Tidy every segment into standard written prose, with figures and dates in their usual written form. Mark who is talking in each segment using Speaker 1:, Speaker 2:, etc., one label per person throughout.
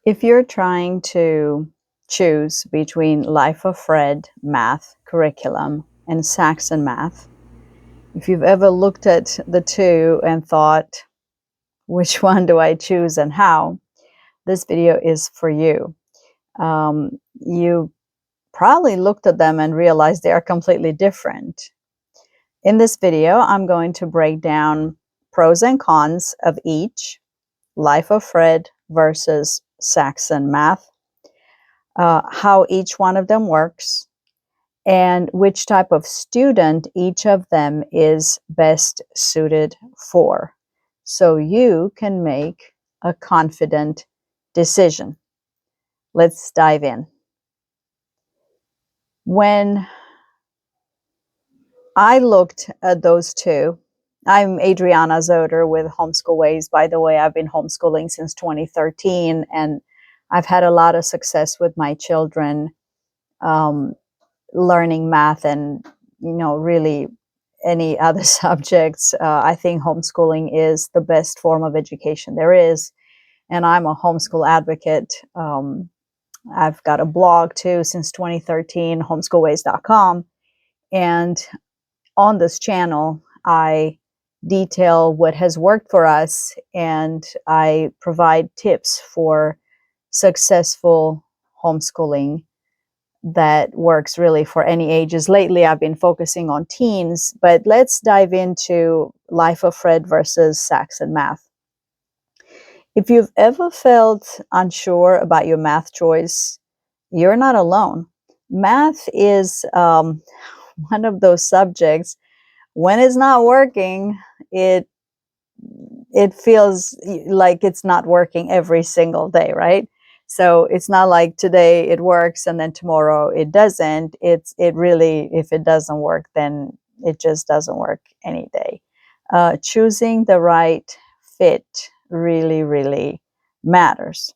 Speaker 1: If you're trying to choose between Life of Fred math curriculum and Saxon math, if you've ever looked at the two and thought, which one do I choose and how, this video is for you. You probably looked at them and realized they are completely different. In this video, I'm going to break down pros and cons of each, Life of Fred versus Saxon math, how each one of them works, and which type of student each of them is best suited for, so you can make a confident decision. Let's dive in. When I looked at those two, I'm Adriana Zoder with Homeschool Ways. By the way, I've been homeschooling since 2013, and I've had a lot of success with my children learning math and, really any other subjects. I think homeschooling is the best form of education there is, and I'm a homeschool advocate. I've got a blog too since 2013, homeschoolways.com, and on this channel, I detail what has worked for us, and I provide tips for successful homeschooling that works really for any ages. Lately, I've been focusing on teens, but let's dive into Life of Fred versus Saxon math. If you've ever felt unsure about your math choice, you're not alone. Math is one of those subjects, when it's not working, it feels like it's not working every single day, right? So it's not like today it works and then tomorrow it doesn't. It really, if it doesn't work, then it just doesn't work any day. Choosing the right fit really, really matters.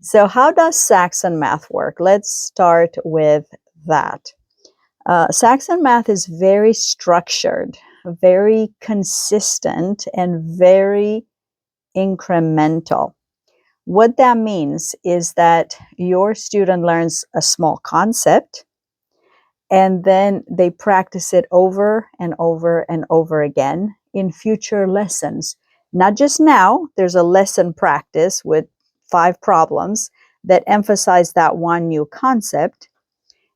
Speaker 1: So how does Saxon math work? Let's start with that. Saxon math is very structured, very consistent, and very incremental. What that means is that your student learns a small concept and then they practice it over and over and over again in future lessons. Not just now, there's a lesson practice with 5 problems that emphasize that one new concept.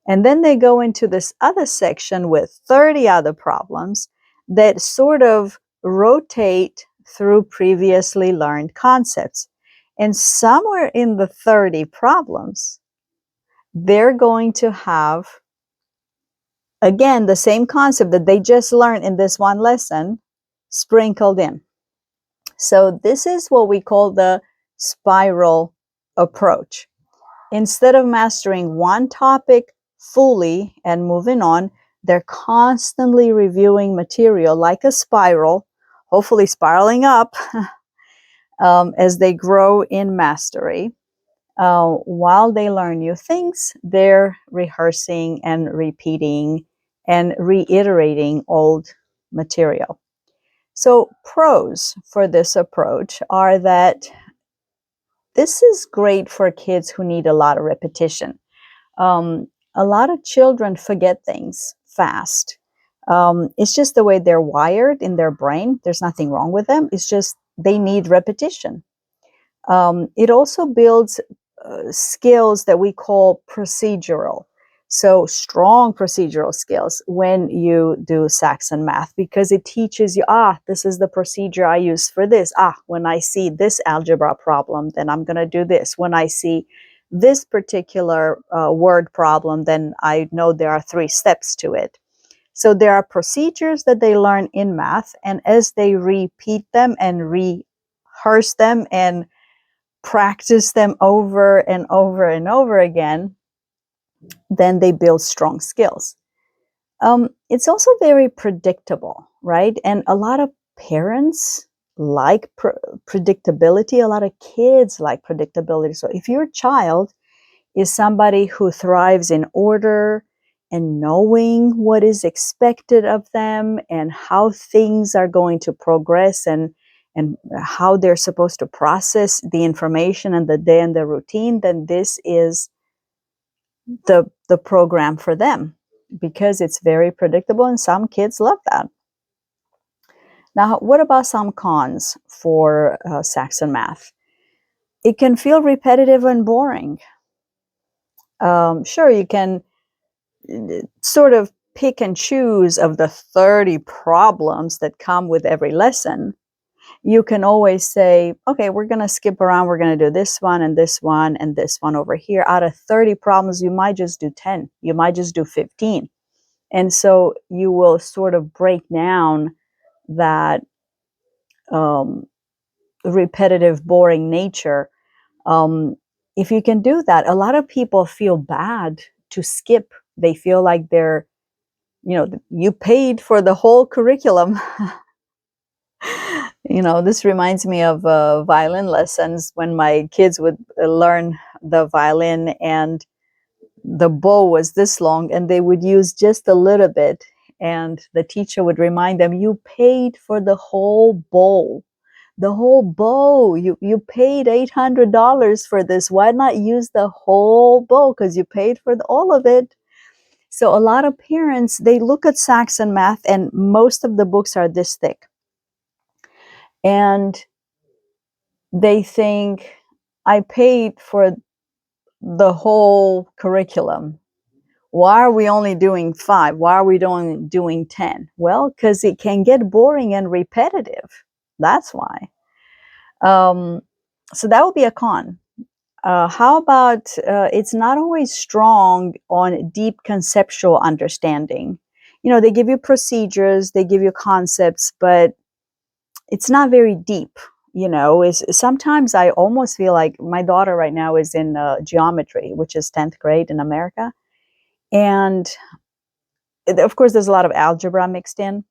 Speaker 1: And then they go into this other section with 30 other problems that sort of rotate through previously learned concepts. And somewhere in the 30 problems, they're going to have, again, the same concept that they just learned in this one lesson sprinkled in. So this is what we call the spiral approach. Instead of mastering one topic fully and moving on, they're constantly reviewing material like a spiral, hopefully spiraling up as they grow in mastery. While they learn new things, they're rehearsing and repeating and reiterating old material. So pros for this approach are that this is great for kids who need a lot of repetition. A lot of children forget things fast. It's just the way they're wired in their brain. There's nothing wrong with them. It's just they need repetition. It also builds skills that we call procedural. So strong procedural skills when you do Saxon math, because it teaches you, this is the procedure I use for this. When I see this algebra problem, then I'm going to do this. When I see this particular word problem, then I know there are 3 steps to it. So there are procedures that they learn in math, and as they repeat them and rehearse them and practice them over and over and over again, then they build strong skills. It's also very predictable, right? And a lot of parents like predictability. A lot of kids like predictability. So if your child is somebody who thrives in order and knowing what is expected of them and how things are going to progress and and how they're supposed to process the information and the day and the routine, then this is the program for them, because it's very predictable and some kids love that. Now, what about some cons for Saxon math? It can feel repetitive and boring. Sure, you can sort of pick and choose of the 30 problems that come with every lesson. You can always say, okay, we're going to skip around. We're going to do this one and this one and this one over here. Out of 30 problems, you might just do 10. You might just do 15. And so you will sort of break down that repetitive, boring nature. If you can do that, a lot of people feel bad to skip. They feel like they're, you paid for the whole curriculum. This reminds me of violin lessons when my kids would learn the violin, and the bow was this long and they would use just a little bit, and the teacher would remind them, you paid for the whole bow. The whole bow. You paid $800 for this. Why not use the whole bow? Because you paid for all of it. So a lot of parents, they look at Saxon math, and most of the books are this thick. And they think, I paid for the whole curriculum. Why are we only doing 5? Why are we doing 10? Well, because it can get boring and repetitive. That's why. So that would be a con. How about it's not always strong on deep conceptual understanding. They give you procedures, they give you concepts, but it's not very deep. Sometimes I almost feel like my daughter right now is in geometry, which is 10th grade in America. And of course, there's a lot of algebra mixed in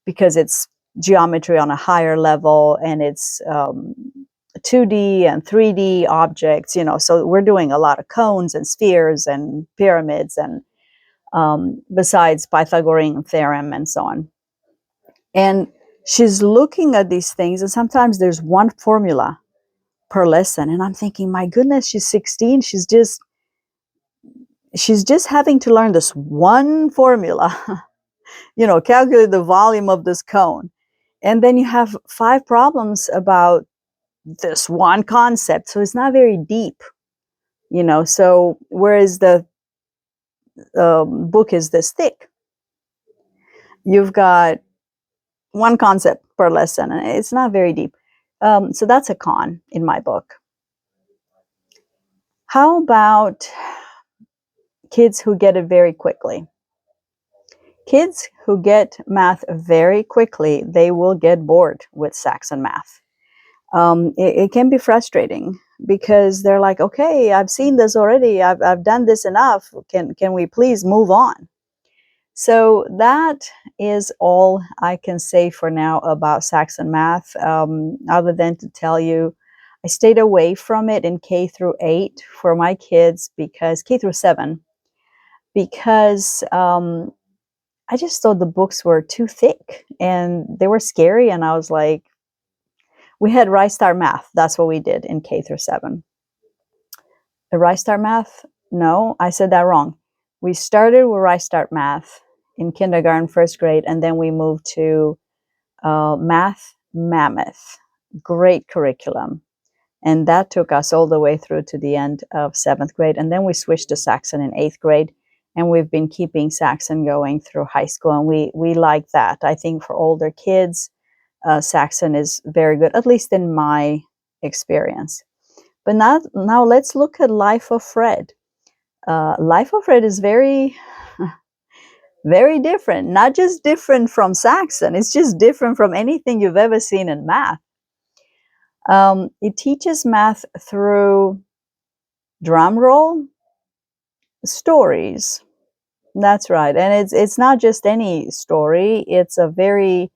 Speaker 1: because it's geometry on a higher level, and it's 2D and 3D objects, so we're doing a lot of cones and spheres and pyramids, and besides Pythagorean theorem and so on. And she's looking at these things, and sometimes there's one formula per lesson, and I'm thinking, my goodness, she's 16. She's just having to learn this one formula, calculate the volume of this cone. And then you have 5 problems about this one concept. So it's not very deep, so whereas the book is this thick, you've got one concept per lesson, and it's not very deep. So that's a con in my book. How about kids who get it very quickly? Kids who get math very quickly, they will get bored with Saxon math. It can be frustrating because they're like, okay, I've seen this already. I've done this enough. Can we please move on? So that is all I can say for now about Saxon math, other than to tell you I stayed away from it in K through 8 for my kids, because K through 7, because I just thought the books were too thick and they were scary. And I was like, we had Rice Star Math. That's what we did in K through 7. The Rice Star Math? No, I said that wrong. We started with Rice Star Math in kindergarten, 1st grade, and then we moved to Math Mammoth. Great curriculum. And that took us all the way through to the end of 7th grade. And then we switched to Saxon in 8th grade. And we've been keeping Saxon going through high school. And we like that. I think for older kids, Saxon is very good, at least in my experience. But now let's look at Life of Fred. Life of Fred is very, very different. Not just different from Saxon, it's just different from anything you've ever seen in math. It teaches math through, drum roll, stories. That's right. And it's not just any story. It's a very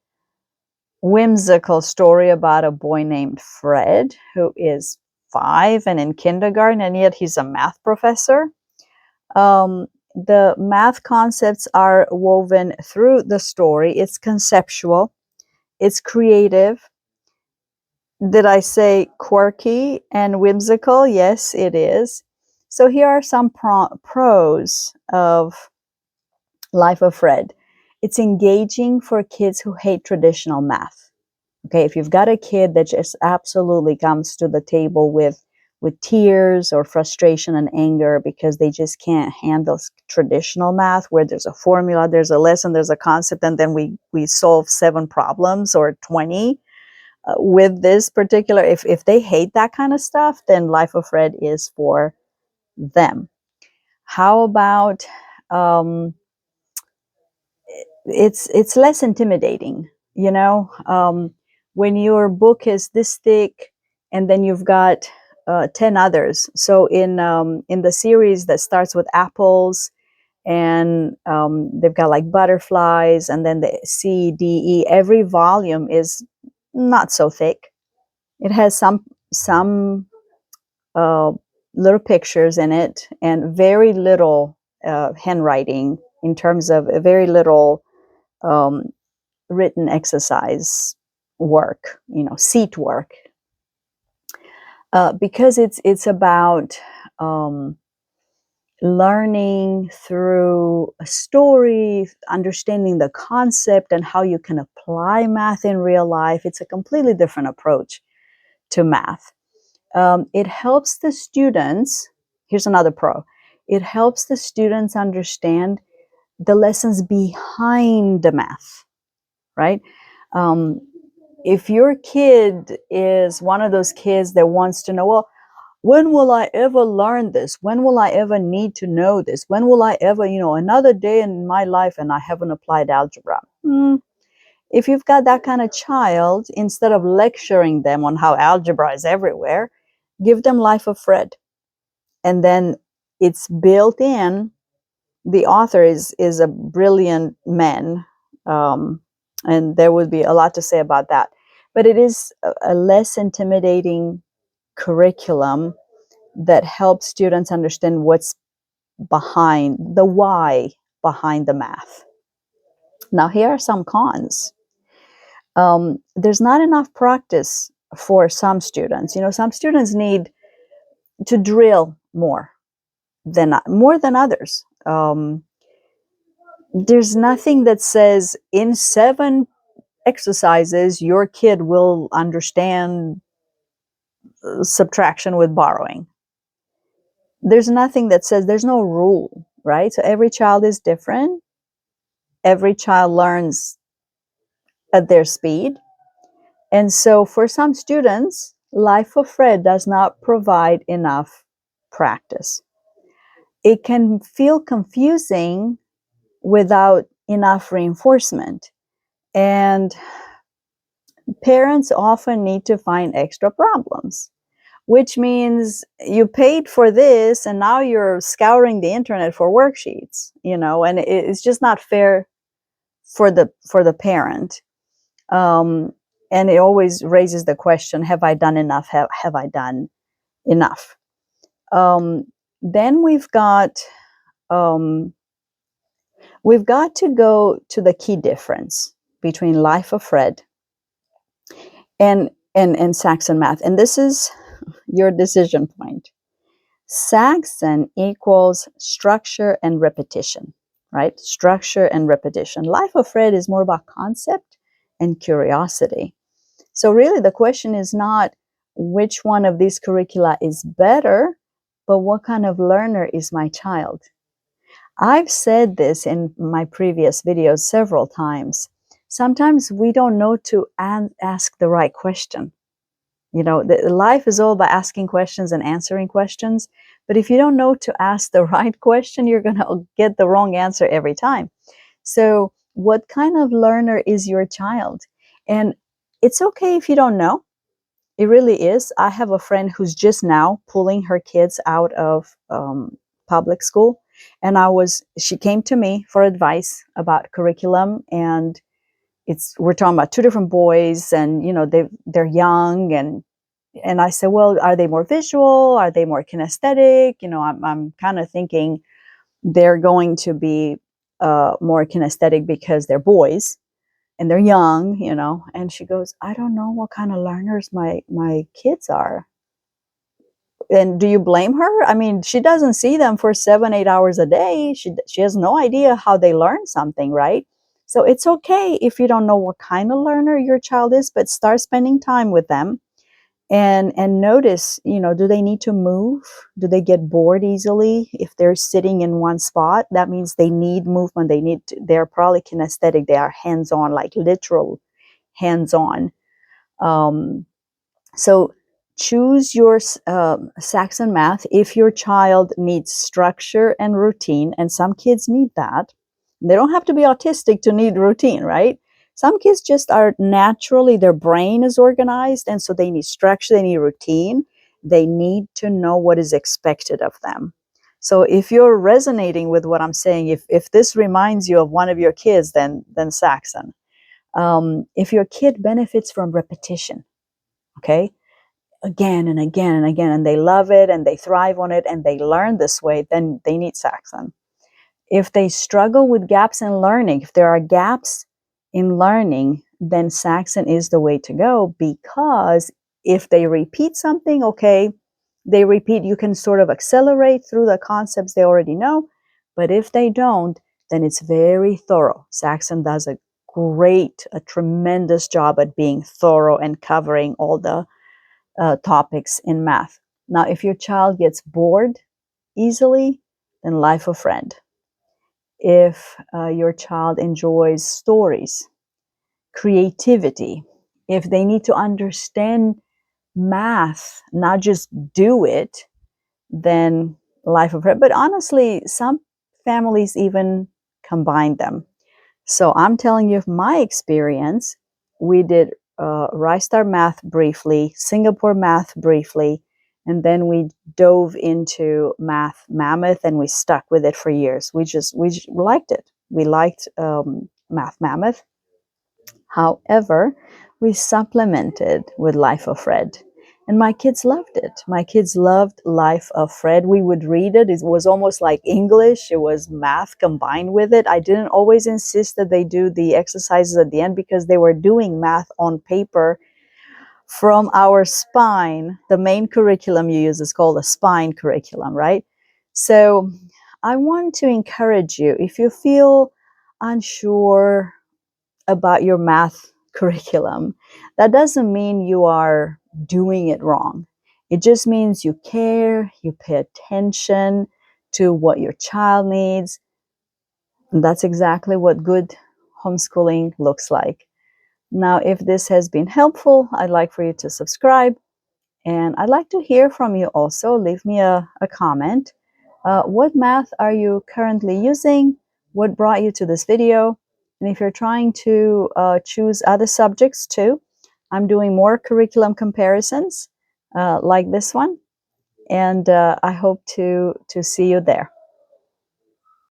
Speaker 1: whimsical story about a boy named Fred who is 5 and in kindergarten, and yet he's a math professor. The math concepts are woven through the story. It's conceptual, it's creative, Did I say quirky and whimsical? Yes, it is. So here are some pros of Life of Fred. It's engaging for kids who hate traditional math. Okay, if you've got a kid that just absolutely comes to the table with tears or frustration and anger because they just can't handle traditional math where there's a formula, there's a lesson, there's a concept, and then we solve 7 problems or 20, with this particular, if they hate that kind of stuff, then Life of Fred is for them. How about it's less intimidating, you know, when your book is this thick and then you've got 10 others. So in the series that starts with apples, and they've got like butterflies, and then the C, D, E. Every volume is not so thick. It has some uh, little pictures in it, and very little handwriting, in terms of very little um, written exercise work, seat work, because it's about um, learning through a story, understanding the concept and how you can apply math in real life. It's a completely different approach to math. It helps the students. Here's another pro. It helps the students understand the lessons behind the math, right? Um, if your kid is one of those kids that wants to know, well, when will I ever learn this? When will I ever need to know this? When will I ever, another day in my life and I haven't applied algebra? If you've got that kind of child, instead of lecturing them on how algebra is everywhere, give them Life of Fred. And then it's built in. The author is a brilliant man, and there would be a lot to say about that. But it is a less intimidating curriculum that helps students understand what's behind the why behind the math. Now, here are some cons. There's not enough practice for some students. Some students need to drill more than others. There's nothing that says in 7 exercises your kid will understand subtraction with borrowing. There's nothing that says, there's no rule, right? So every child is different. Every child learns at their speed. And so for some students, Life of Fred does not provide enough practice. It can feel confusing without enough reinforcement. And parents often need to find extra problems, which means you paid for this and now you're scouring the internet for worksheets, and it's just not fair for the parent. And it always raises the question, have I done enough? Have I done enough? Then um, we've got to go to the key difference between Life of Fred and Saxon math. And this is your decision point. Saxon equals structure and repetition, right? Structure and repetition. Life of Fred is more about concept and curiosity. So really the question is not which one of these curricula is better, but what kind of learner is my child? I've said this in my previous videos several times. Sometimes we don't know to ask the right question. Life is all about asking questions and answering questions. But if you don't know to ask the right question, you're going to get the wrong answer every time. So what kind of learner is your child? And it's okay if you don't know. It really is. I have a friend who's just now pulling her kids out of public school. And she came to me for advice about curriculum, and we're talking about 2 different boys, and they're young, and I said, well, are they more visual? Are they more kinesthetic? I'm kind of thinking they're going to be more kinesthetic because they're boys. and they're young, you know, and she goes, I don't know what kind of learners my kids are. And do you blame her? I mean, she doesn't see them for 7, 8 hours a day. She has no idea how they learn something, right? So it's okay if you don't know what kind of learner your child is, but start spending time with them and notice, you know, do they need to move? Do they get bored easily if they're sitting in one spot? That means they need movement. They're probably kinesthetic. They are hands-on, like literal hands-on. Um, so choose your Saxon math if your child needs structure and routine, and some kids need that. They don't have to be autistic to need routine, right? Some kids just are naturally, their brain is organized, and so they need structure, they need routine, they need to know what is expected of them. So if you're resonating with what I'm saying, if this reminds you of one of your kids, then Saxon. If your kid benefits from repetition, okay, again and again and again, and they love it and they thrive on it and they learn this way, then they need Saxon. If they struggle with gaps in learning, if there are gaps in learning, then Saxon is the way to go, because if they repeat something, okay, they repeat, you can sort of accelerate through the concepts they already know. But if they don't, then it's very thorough. Saxon does a tremendous job at being thorough and covering all the topics in math. Now, if your child gets bored easily, then Life of Friend. If your child enjoys stories, creativity, if they need to understand math, not just do it, then Life of Friend. But honestly, some families even combine them. So I'm telling you my experience. We did Rystar math briefly, Singapore math briefly, and then we dove into math mammoth, and we stuck with it for years. We liked it. We liked math mammoth. However, we supplemented with Life of Fred. And my kids loved it. My kids loved Life of Fred. We would read it. It was almost like English. It was math combined with it. I didn't always insist that they do the exercises at the end because they were doing math on paper from our spine. The main curriculum you use is called a spine curriculum, right? So I want to encourage you, if you feel unsure about your math curriculum, that doesn't mean you are doing it wrong. It just means you care, you pay attention to what your child needs. And that's exactly what good homeschooling looks like. Now, if this has been helpful, I'd like for you to subscribe. And I'd like to hear from you also. Leave me a comment. What math are you currently using? What brought you to this video? And if you're trying to choose other subjects too, I'm doing more curriculum comparisons like this one. And I hope to see you there.